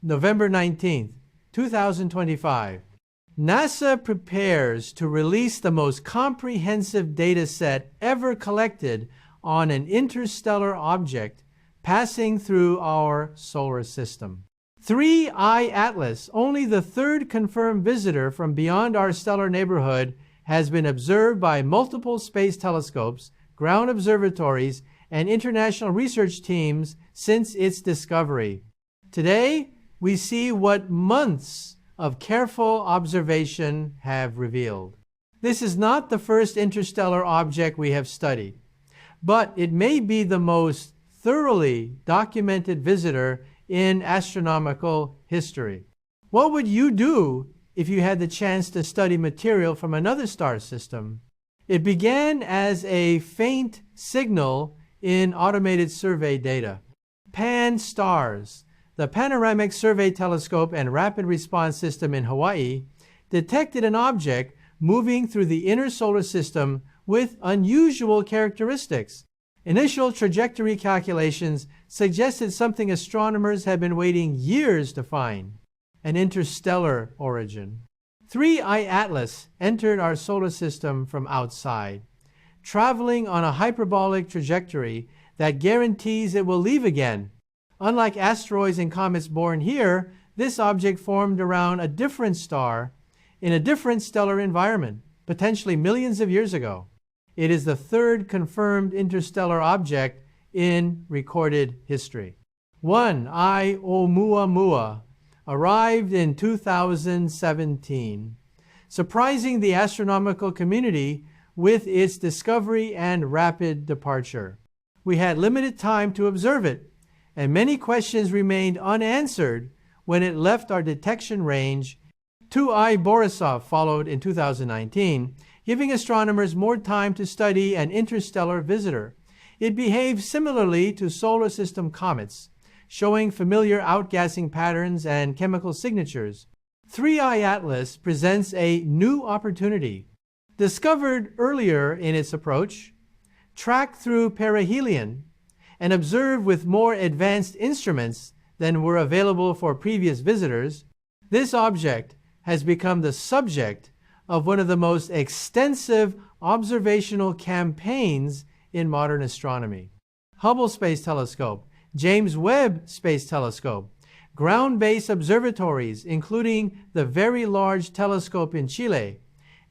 November 19th, 2025. NASA prepares to release the most comprehensive data set ever collected on an interstellar object passing through our solar system. 3I Atlas, only the third confirmed visitor from beyond our stellar neighborhood, has been observed by multiple space telescopes, ground observatories, and international research teams since its discovery. Today, we see what months of careful observation have revealed. This is not the first interstellar object we have studied, but it may be the most thoroughly documented visitor in astronomical history. What would you do if you had the chance to study material from another star system? It began as a faint signal in automated survey data. Pan-STARRS, the Panoramic Survey Telescope and Rapid Response System in Hawaii, detected an object moving through the inner solar system with unusual characteristics. Initial trajectory calculations suggested something astronomers had been waiting years to find: an interstellar origin. 3I Atlas entered our solar system from outside, traveling on a hyperbolic trajectory that guarantees it will leave again. Unlike asteroids and comets born here, this object formed around a different star in a different stellar environment, potentially millions of years ago. It is the third confirmed interstellar object in recorded history. 1I Oumuamua arrived in 2017, surprising the astronomical community with its discovery and rapid departure. We had limited time to observe it, and many questions remained unanswered when it left our detection range. 2I Borisov followed in 2019, giving astronomers more time to study an interstellar visitor. It behaved similarly to solar system comets, showing familiar outgassing patterns and chemical signatures. 3I Atlas presents a new opportunity. Discovered earlier in its approach, tracked through perihelion, and observed with more advanced instruments than were available for previous visitors, this object has become the subject of one of the most extensive observational campaigns in modern astronomy. Hubble Space Telescope, James Webb Space Telescope, ground-based observatories, including the Very Large Telescope in Chile,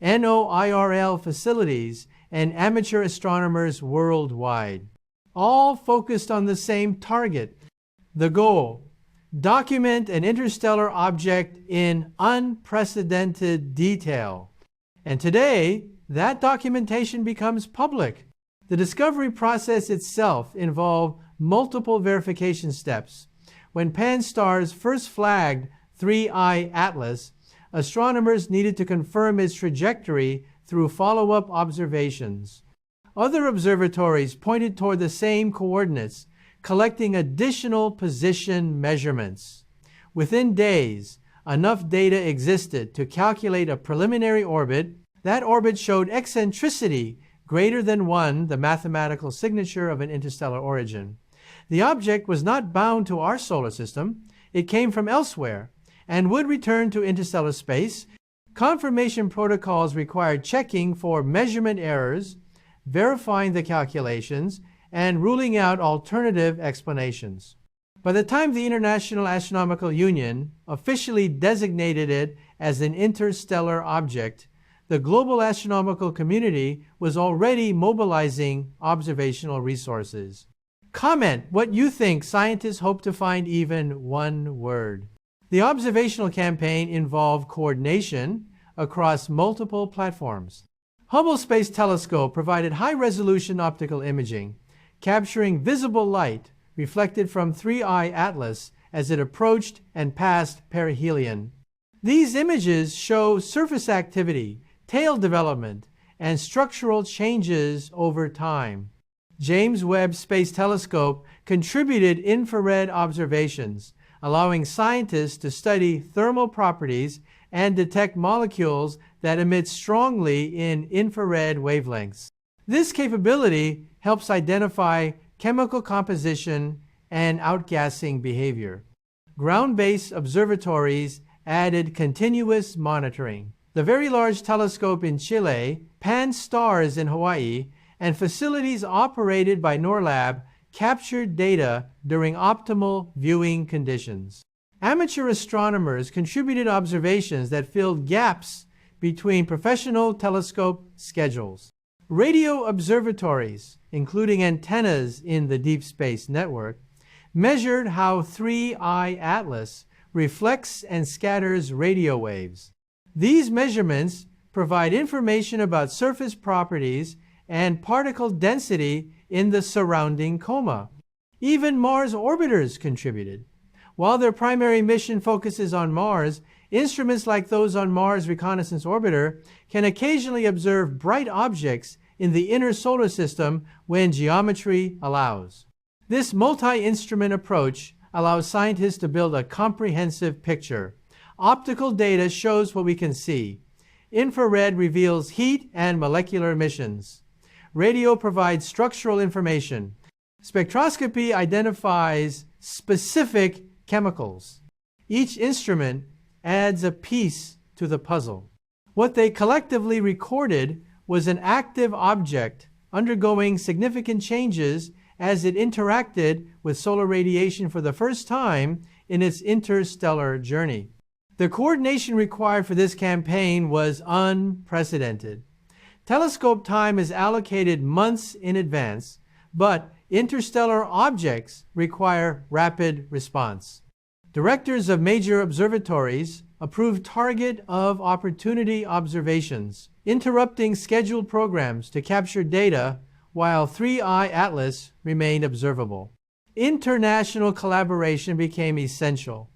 NOIRL facilities, and amateur astronomers worldwide, all focused on the same target. The goal: document an interstellar object in unprecedented detail. And today, that documentation becomes public. The discovery process itself involved multiple verification steps. When Pan-STARRS first flagged 3I Atlas, astronomers needed to confirm its trajectory through follow-up observations. Other observatories pointed toward the same coordinates, collecting additional position measurements. Within days, enough data existed to calculate a preliminary orbit. That orbit showed eccentricity greater than 1, the mathematical signature of an interstellar origin. The object was not bound to our solar system. It came from elsewhere and would return to interstellar space. Confirmation protocols required checking for measurement errors, verifying the calculations, and ruling out alternative explanations. By the time the International Astronomical Union officially designated it as an interstellar object, the global astronomical community was already mobilizing observational resources. Comment what you think scientists hope to find even one word. The observational campaign involved coordination across multiple platforms. Hubble Space Telescope provided high-resolution optical imaging, capturing visible light reflected from 3I Atlas as it approached and passed perihelion. These images show surface activity, tail development, and structural changes over time. James Webb Space Telescope contributed infrared observations, allowing scientists to study thermal properties and detect molecules that emit strongly in infrared wavelengths. This capability helps identify chemical composition and outgassing behavior. Ground-based observatories added continuous monitoring. The Very Large Telescope in Chile, Pan-STARRS in Hawaii, and facilities operated by NORLAB captured data during optimal viewing conditions. Amateur astronomers contributed observations that filled gaps between professional telescope schedules. Radio observatories, including antennas in the Deep Space Network, measured how 3I Atlas reflects and scatters radio waves. These measurements provide information about surface properties and particle density in the surrounding coma. Even Mars orbiters contributed. While their primary mission focuses on Mars, instruments like those on Mars Reconnaissance Orbiter can occasionally observe bright objects in the inner solar system when geometry allows. This multi-instrument approach allows scientists to build a comprehensive picture. Optical data shows what we can see. Infrared reveals heat and molecular emissions. Radio provides structural information. Spectroscopy identifies specific chemicals. Each instrument adds a piece to the puzzle. What they collectively recorded was an active object undergoing significant changes as it interacted with solar radiation for the first time in its interstellar journey. The coordination required for this campaign was unprecedented. Telescope time is allocated months in advance, but interstellar objects require rapid response. Directors of major observatories approved target of opportunity observations, interrupting scheduled programs to capture data while 3I Atlas remained observable. International collaboration became essential.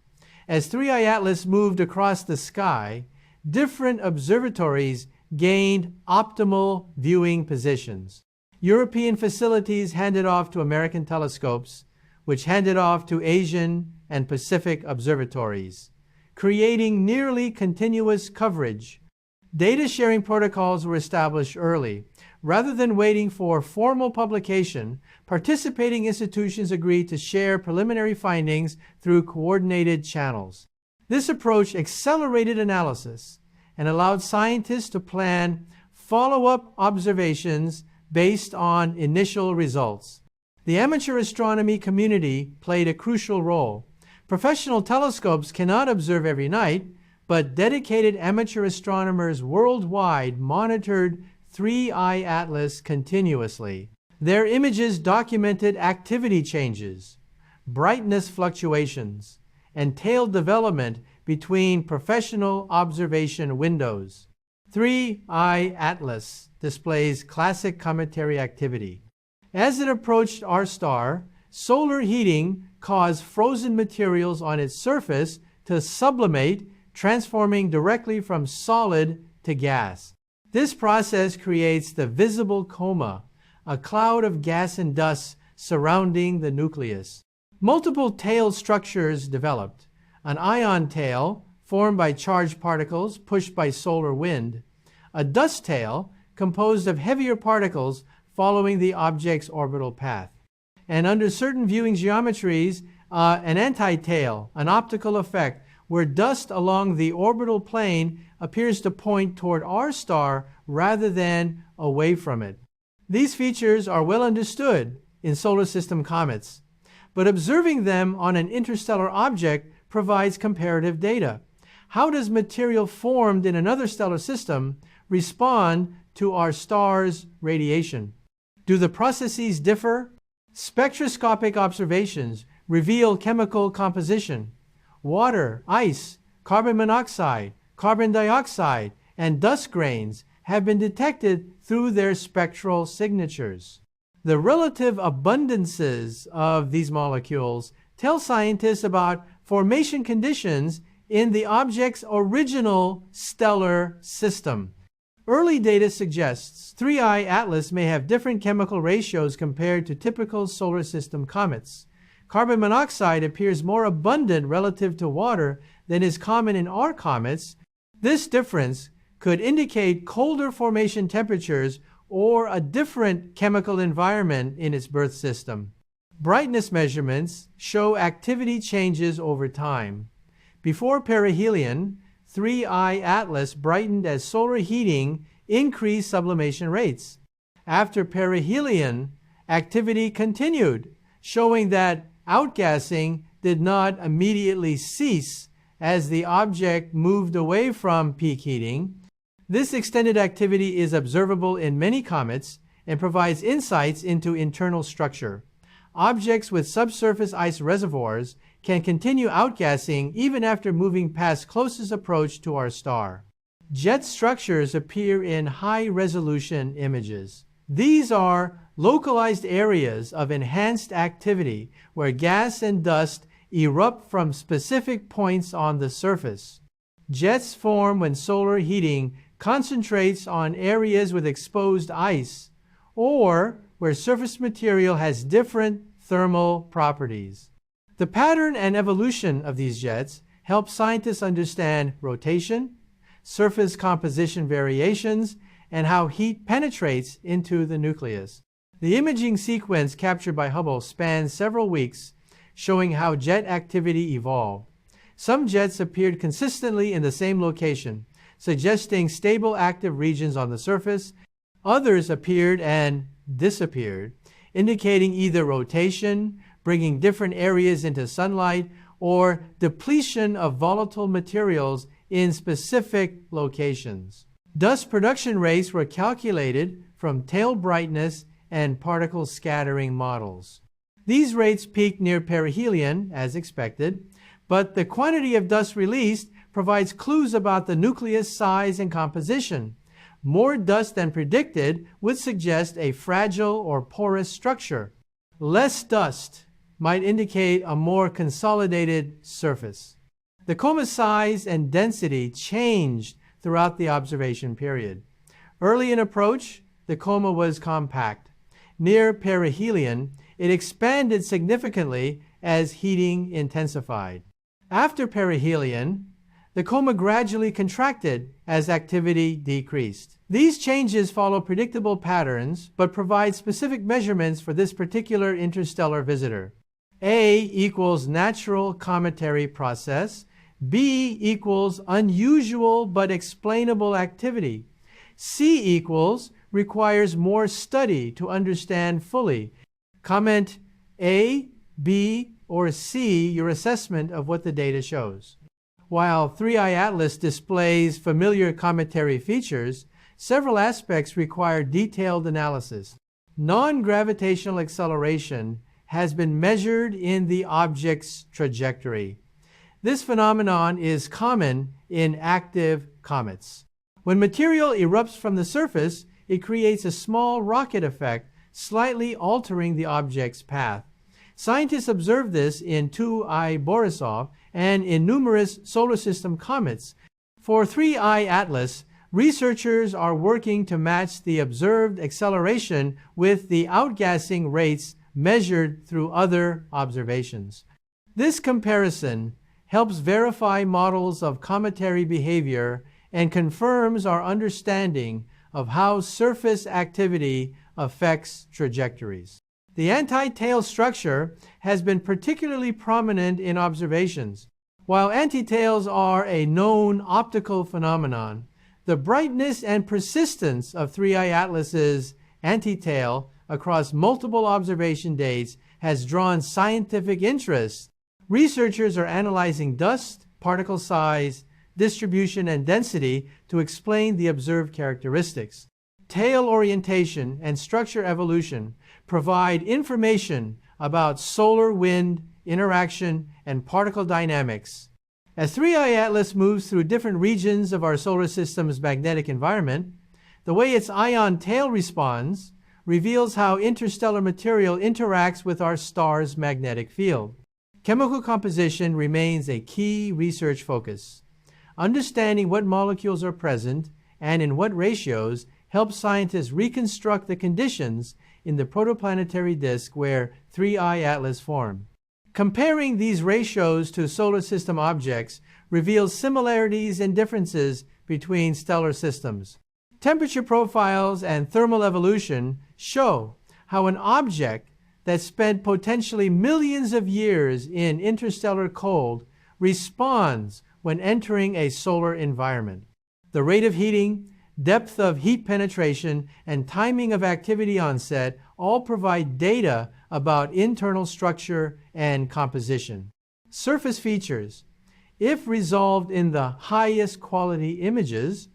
As 3I Atlas moved across the sky, different observatories gained optimal viewing positions. European facilities handed off to American telescopes, which handed off to Asian and Pacific observatories, creating nearly continuous coverage. Data sharing protocols were established early. Rather than waiting for formal publication, participating institutions agreed to share preliminary findings through coordinated channels. This approach accelerated analysis and allowed scientists to plan follow-up observations based on initial results. The amateur astronomy community played a crucial role. Professional telescopes cannot observe every night, but dedicated amateur astronomers worldwide monitored 3I Atlas continuously. Their images documented activity changes, brightness fluctuations, and tail development between professional observation windows. 3I Atlas displays classic cometary activity. As it approached our star, solar heating caused frozen materials on its surface to sublimate, transforming directly from solid to gas. This process creates the visible coma, a cloud of gas and dust surrounding the nucleus. Multiple tail structures developed. An ion tail, formed by charged particles pushed by solar wind. A dust tail, composed of heavier particles following the object's orbital path. And under certain viewing geometries, an anti-tail, an optical effect, where dust along the orbital plane appears to point toward our star rather than away from it. These features are well understood in solar system comets, but observing them on an interstellar object provides comparative data. How does material formed in another stellar system respond to our star's radiation? Do the processes differ? Spectroscopic observations reveal chemical composition. Water, ice, carbon monoxide, carbon dioxide, and dust grains have been detected through their spectral signatures. The relative abundances of these molecules tell scientists about formation conditions in the object's original stellar system. Early data suggests 3I Atlas may have different chemical ratios compared to typical solar system comets. Carbon monoxide appears more abundant relative to water than is common in our comets. This difference could indicate colder formation temperatures or a different chemical environment in its birth system. Brightness measurements show activity changes over time. Before perihelion, 3I Atlas brightened as solar heating increased sublimation rates. After perihelion, activity continued, showing that outgassing did not immediately cease as the object moved away from peak heating. This extended activity is observable in many comets and provides insights into internal structure. Objects with subsurface ice reservoirs can continue outgassing even after moving past closest approach to our star. Jet structures appear in high-resolution images. These are localized areas of enhanced activity where gas and dust erupt from specific points on the surface. Jets form when solar heating concentrates on areas with exposed ice or where surface material has different thermal properties. The pattern and evolution of these jets help scientists understand rotation, surface composition variations, and how heat penetrates into the nucleus. The imaging sequence captured by Hubble spans several weeks, showing how jet activity evolved. Some jets appeared consistently in the same location, suggesting stable active regions on the surface. Others appeared and disappeared, indicating either rotation, bringing different areas into sunlight, or depletion of volatile materials in specific locations. Dust production rates were calculated from tail brightness and particle scattering models. These rates peaked near perihelion, as expected, but the quantity of dust released provides clues about the nucleus size and composition. More dust than predicted would suggest a fragile or porous structure. Less dust might indicate a more consolidated surface. The coma size and density changed throughout the observation period. Early in approach, the coma was compact. Near perihelion, it expanded significantly as heating intensified. After perihelion, the coma gradually contracted as activity decreased. These changes follow predictable patterns, but provide specific measurements for this particular interstellar visitor. A equals natural cometary process. B equals unusual but explainable activity. C equals requires more study to understand fully. Comment A, B, or C your assessment of what the data shows. While 3I Atlas displays familiar cometary features, several aspects require detailed analysis. Non-gravitational acceleration has been measured in the object's trajectory. This phenomenon is common in active comets. When material erupts from the surface, it creates a small rocket effect, slightly altering the object's path. Scientists observed this in 2I Borisov and in numerous solar system comets. For 3I Atlas, researchers are working to match the observed acceleration with the outgassing rates measured through other observations. This comparison helps verify models of cometary behavior and confirms our understanding of how surface activity affects trajectories. The anti-tail structure has been particularly prominent in observations. While anti-tails are a known optical phenomenon, the brightness and persistence of 3I Atlas's anti-tail across multiple observation dates has drawn scientific interest. Researchers are analyzing dust, particle size, distribution, and density to explain the observed characteristics. Tail orientation and structure evolution provide information about solar-wind interaction and particle dynamics. As 3I Atlas moves through different regions of our solar system's magnetic environment, the way its ion tail responds reveals how interstellar material interacts with our star's magnetic field. Chemical composition remains a key research focus. Understanding what molecules are present and in what ratios helps scientists reconstruct the conditions in the protoplanetary disk where 3I Atlas formed. Comparing these ratios to solar system objects reveals similarities and differences between stellar systems. Temperature profiles and thermal evolution show how an object that spent potentially millions of years in interstellar cold responds when entering a solar environment. The rate of heating, depth of heat penetration, and timing of activity onset all provide data about internal structure and composition. Surface features, if resolved in the highest quality images,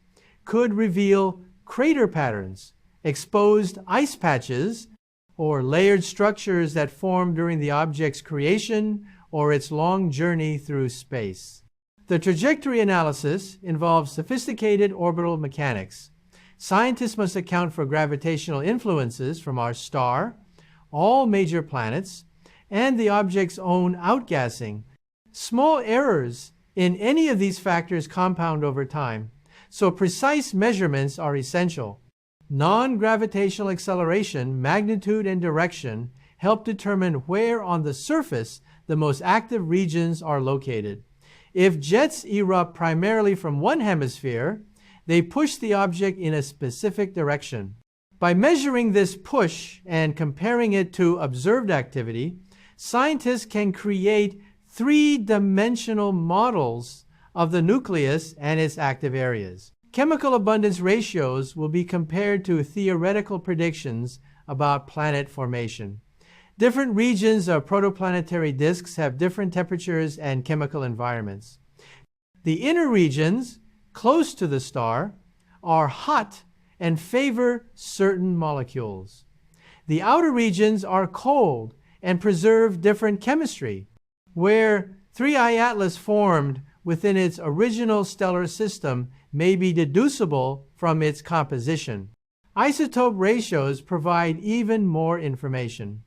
could reveal crater patterns, exposed ice patches, or layered structures that formed during the object's creation or its long journey through space. The trajectory analysis involves sophisticated orbital mechanics. Scientists must account for gravitational influences from our star, all major planets, and the object's own outgassing. Small errors in any of these factors compound over time, so precise measurements are essential. Non-gravitational acceleration, magnitude, and direction help determine where on the surface the most active regions are located. If jets erupt primarily from one hemisphere, they push the object in a specific direction. By measuring this push and comparing it to observed activity, scientists can create three-dimensional models of the nucleus and its active areas. Chemical abundance ratios will be compared to theoretical predictions about planet formation. Different regions of protoplanetary disks have different temperatures and chemical environments. The inner regions, close to the star, are hot and favor certain molecules. The outer regions are cold and preserve different chemistry. Where 3I Atlas formed within its original stellar system may be deducible from its composition. Isotope ratios provide even more information.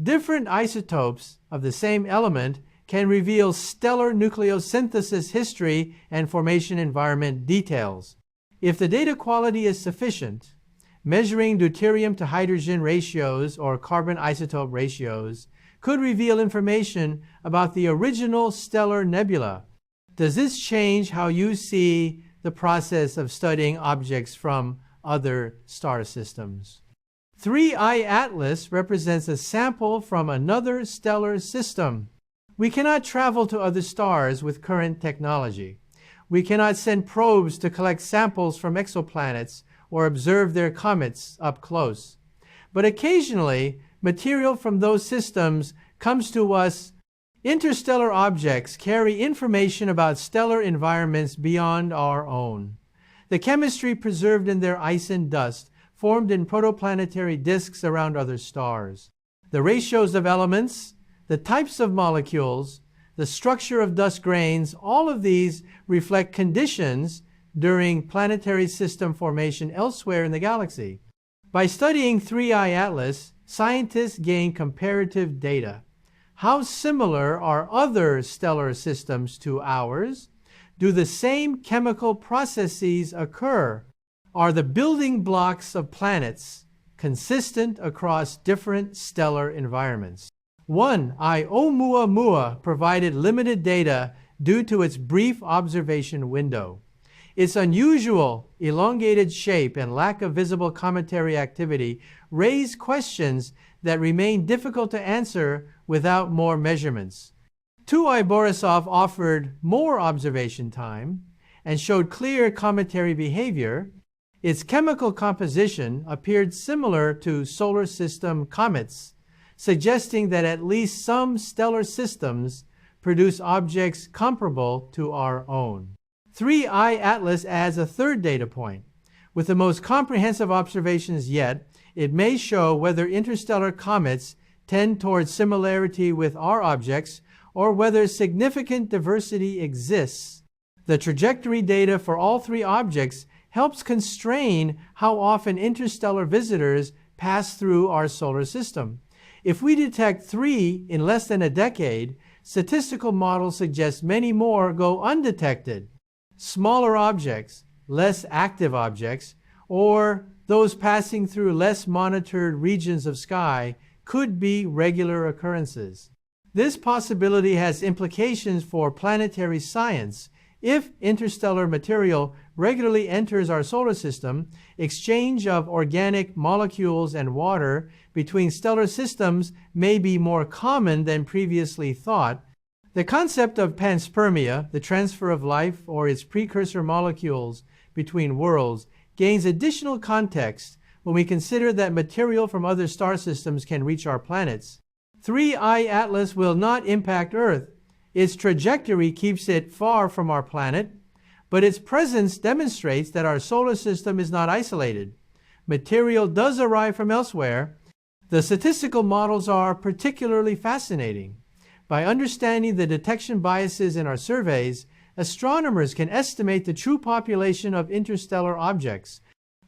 Different isotopes of the same element can reveal stellar nucleosynthesis history and formation environment details. If the data quality is sufficient, measuring deuterium to hydrogen ratios or carbon isotope ratios could reveal information about the original stellar nebula. Does this change how you see the process of studying objects from other star systems? 3I Atlas represents a sample from another stellar system. We cannot travel to other stars with current technology. We cannot send probes to collect samples from exoplanets or observe their comets up close. But occasionally, material from those systems comes to us. Interstellar objects carry information about stellar environments beyond our own. The chemistry preserved in their ice and dust formed in protoplanetary disks around other stars. The ratios of elements, the types of molecules, the structure of dust grains, all of these reflect conditions during planetary system formation elsewhere in the galaxy. By studying 3I Atlas, scientists gain comparative data. How similar are other stellar systems to ours? Do the same chemical processes occur? Are the building blocks of planets consistent across different stellar environments? Oumuamua provided limited data due to its brief observation window. Its unusual, elongated shape and lack of visible cometary activity raise questions that remain difficult to answer without more measurements. 2I Borisov offered more observation time and showed clear cometary behavior. Its chemical composition appeared similar to solar system comets, suggesting that at least some stellar systems produce objects comparable to our own. 3I Atlas adds a third data point. With the most comprehensive observations yet, it may show whether interstellar comets tend towards similarity with our objects or whether significant diversity exists. The trajectory data for all three objects helps constrain how often interstellar visitors pass through our solar system. If we detect 3 in less than a decade, statistical models suggest many more go undetected. Smaller objects, less active objects, or those passing through less monitored regions of sky could be regular occurrences. This possibility has implications for planetary science, If interstellar material regularly enters our solar system, exchange of organic molecules and water between stellar systems may be more common than previously thought. The concept of panspermia, the transfer of life or its precursor molecules between worlds, gains additional context when we consider that material from other star systems can reach our planets. 3I Atlas will not impact Earth. Its trajectory keeps it far from our planet, but its presence demonstrates that our solar system is not isolated. Material does arrive from elsewhere. The statistical models are particularly fascinating. By understanding the detection biases in our surveys, astronomers can estimate the true population of interstellar objects.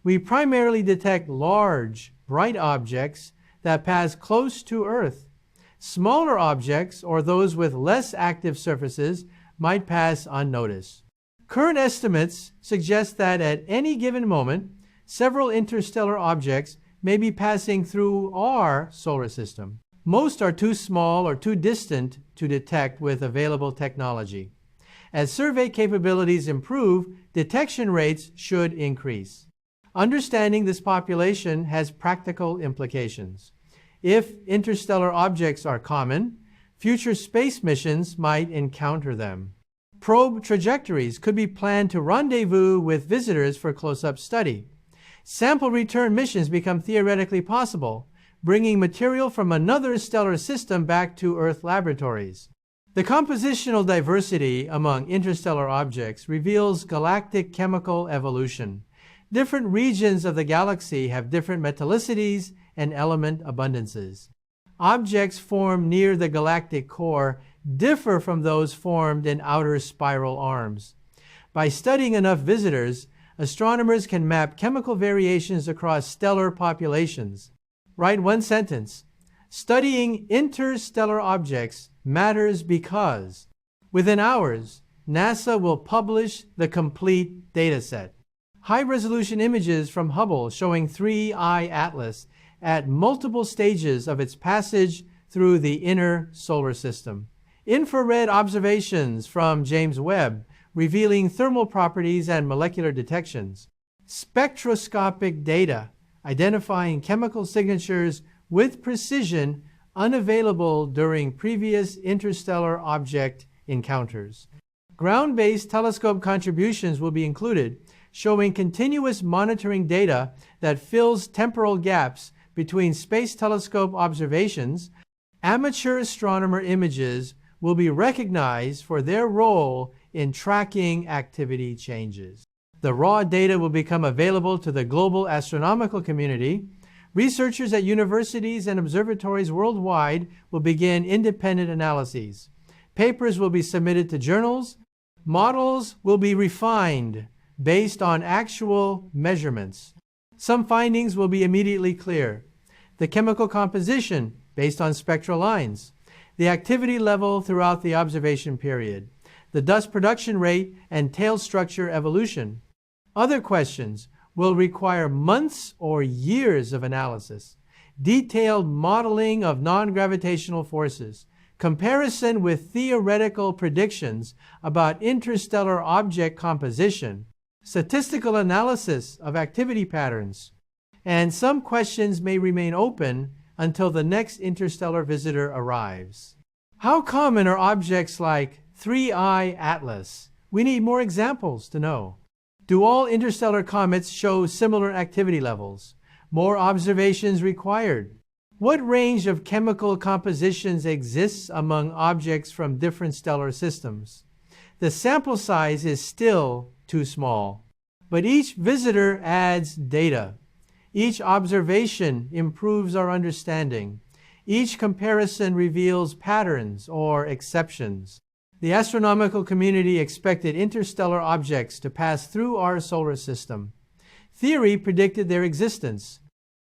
We primarily detect large, bright objects that pass close to Earth. Smaller objects, or those with less active surfaces, might pass unnoticed. Current estimates suggest that at any given moment, several interstellar objects may be passing through our solar system. Most are too small or too distant to detect with available technology. As survey capabilities improve, detection rates should increase. Understanding this population has practical implications. If interstellar objects are common, future space missions might encounter them. Probe trajectories could be planned to rendezvous with visitors for close-up study. Sample return missions become theoretically possible, bringing material from another stellar system back to Earth laboratories. The compositional diversity among interstellar objects reveals galactic chemical evolution. Different regions of the galaxy have different metallicities and element abundances. Objects formed near the galactic core differ from those formed in outer spiral arms. By studying enough visitors, astronomers can map chemical variations across stellar populations. Write one sentence. Studying interstellar objects matters because within hours, NASA will publish the complete dataset. High-resolution images from Hubble showing 3I Atlas at multiple stages of its passage through the inner solar system. Infrared observations from James Webb revealing thermal properties and molecular detections. Spectroscopic data identifying chemical signatures with precision unavailable during previous interstellar object encounters. Ground-based telescope contributions will be included, showing continuous monitoring data that fills temporal gaps between space telescope observations. Amateur astronomer images will be recognized for their role in tracking activity changes. The raw data will become available to the global astronomical community. Researchers at universities and observatories worldwide will begin independent analyses. Papers will be submitted to journals. Models will be refined based on actual measurements. Some findings will be immediately clear. The chemical composition based on spectral lines. The activity level throughout the observation period. The dust production rate and tail structure evolution. Other questions will require months or years of analysis. Detailed modeling of non-gravitational forces. Comparison with theoretical predictions about interstellar object composition. Statistical analysis of activity patterns, and some questions may remain open until the next interstellar visitor arrives. How common are objects like 3I Atlas? We need more examples to know. Do all interstellar comets show similar activity levels? More observations required. What range of chemical compositions exists among objects from different stellar systems? The sample size is still too small. But each visitor adds data. Each observation improves our understanding. Each comparison reveals patterns or exceptions. The astronomical community expected interstellar objects to pass through our solar system. Theory predicted their existence,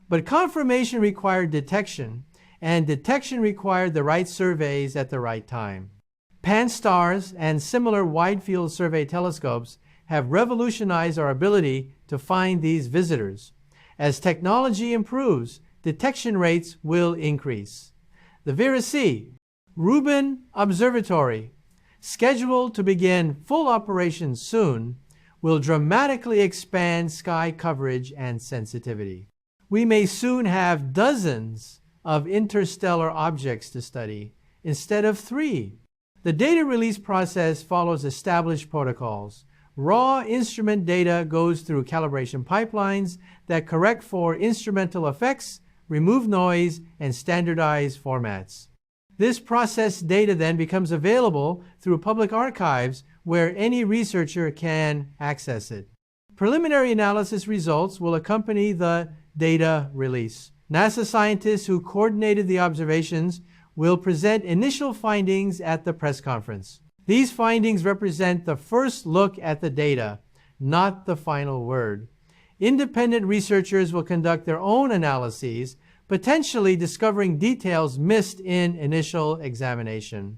but confirmation required detection, and detection required the right surveys at the right time. Pan-STARRS and similar wide-field survey telescopes have revolutionized our ability to find these visitors. As technology improves, detection rates will increase. The Vera C. Rubin Observatory scheduled to begin full operation soon, will dramatically expand sky coverage and sensitivity. We may soon have dozens of interstellar objects to study instead of 3. The data release process follows established protocols. Raw instrument data goes through calibration pipelines that correct for instrumental effects, remove noise, and standardize formats. This processed data then becomes available through public archives where any researcher can access it. Preliminary analysis results will accompany the data release. NASA scientists who coordinated the observations will present initial findings at the press conference. These findings represent the first look at the data, not the final word. Independent researchers will conduct their own analyses, potentially discovering details missed in initial examination.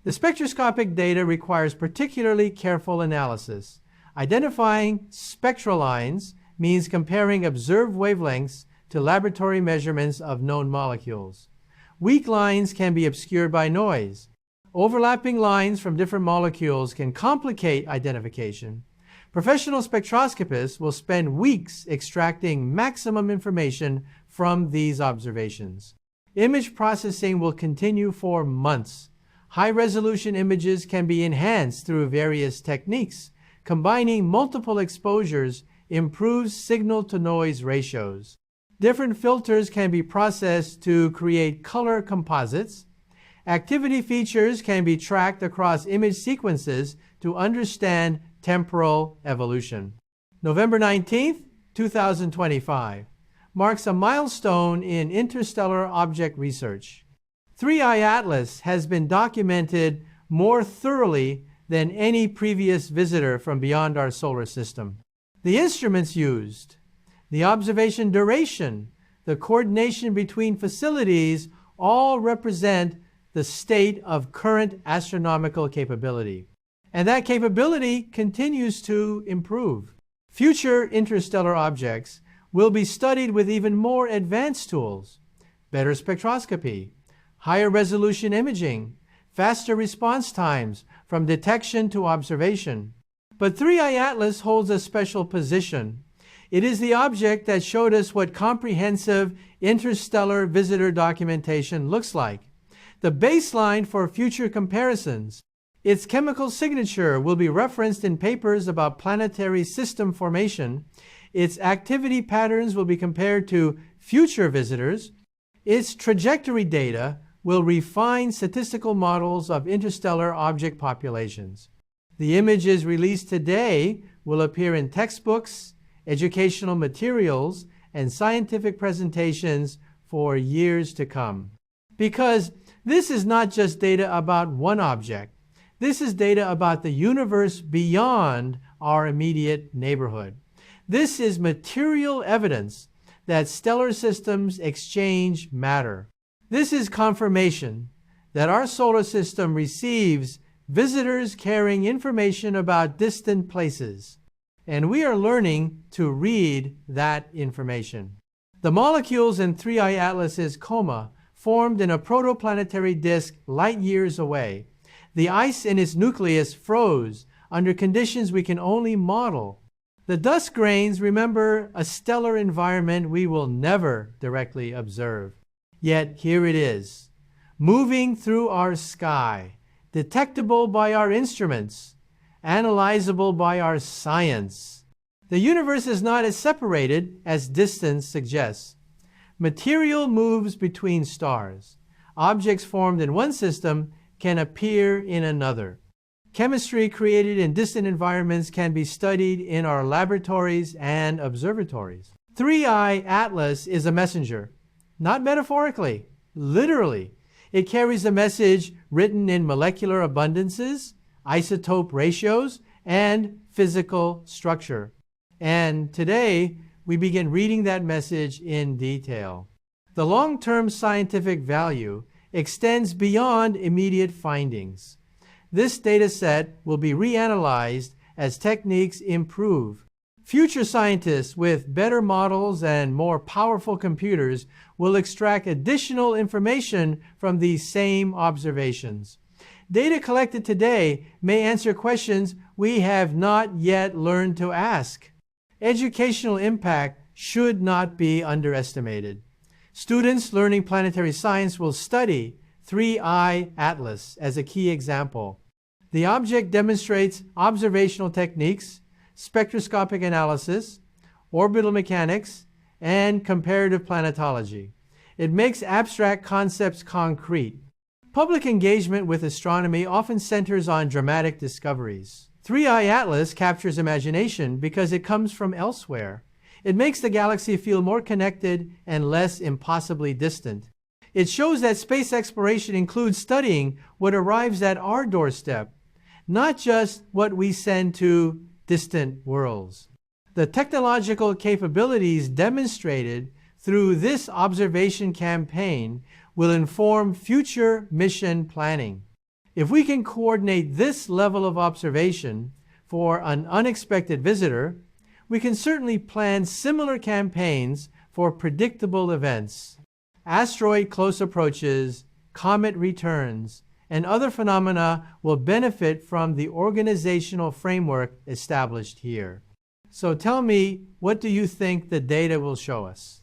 The spectroscopic data requires particularly careful analysis. Identifying spectral lines means comparing observed wavelengths to laboratory measurements of known molecules. Weak lines can be obscured by noise. Overlapping lines from different molecules can complicate identification. Professional spectroscopists will spend weeks extracting maximum information from these observations. Image processing will continue for months. High-resolution images can be enhanced through various techniques. Combining multiple exposures improves signal-to-noise ratios. Different filters can be processed to create color composites. Activity features can be tracked across image sequences to understand temporal evolution. November 19th, 2025 marks a milestone in interstellar object research. 3i Atlas has been documented more thoroughly than any previous visitor from beyond our solar system. The instruments used, the observation duration, the coordination between facilities all represent the state of current astronomical capability. And that capability continues to improve. Future interstellar objects will be studied with even more advanced tools, better spectroscopy, higher resolution imaging, faster response times from detection to observation. But 3i Atlas holds a special position. It is the object that showed us what comprehensive interstellar visitor documentation looks like, the baseline for future comparisons. Its chemical signature will be referenced in papers about planetary system formation. Its activity patterns will be compared to future visitors. Its trajectory data will refine statistical models of interstellar object populations. The images released today will appear in textbooks, educational materials, and scientific presentations for years to come. Because this is not just data about one object. This is data about the universe beyond our immediate neighborhood. This is material evidence that stellar systems exchange matter. This is confirmation that our solar system receives visitors carrying information about distant places, and we are learning to read that information. The molecules in 3i Atlas's coma formed in a protoplanetary disk light years away. The ice in its nucleus froze under conditions we can only model. The dust grains remember a stellar environment we will never directly observe. Yet here it is, moving through our sky, detectable by our instruments, analyzable by our science. The universe is not as separated as distance suggests. Material moves between stars. Objects formed in one system can appear in another. Chemistry created in distant environments can be studied in our laboratories and observatories. 3i Atlas is a messenger, not metaphorically, literally. It carries a message written in molecular abundances, isotope ratios, and physical structure. And today, we begin reading that message in detail. The long-term scientific value extends beyond immediate findings. This data set will be reanalyzed as techniques improve. Future scientists with better models and more powerful computers will extract additional information from these same observations. Data collected today may answer questions we have not yet learned to ask. Educational impact should not be underestimated. Students learning planetary science will study 3I Atlas as a key example. The object demonstrates observational techniques, spectroscopic analysis, orbital mechanics, and comparative planetology. It makes abstract concepts concrete. Public engagement with astronomy often centers on dramatic discoveries. 3I Atlas captures imagination because it comes from elsewhere. It makes the galaxy feel more connected and less impossibly distant. It shows that space exploration includes studying what arrives at our doorstep, not just what we send to distant worlds. The technological capabilities demonstrated through this observation campaign will inform future mission planning. If we can coordinate this level of observation for an unexpected visitor, we can certainly plan similar campaigns for predictable events. Asteroid close approaches, comet returns, and other phenomena will benefit from the organizational framework established here. So tell me, what do you think the data will show us?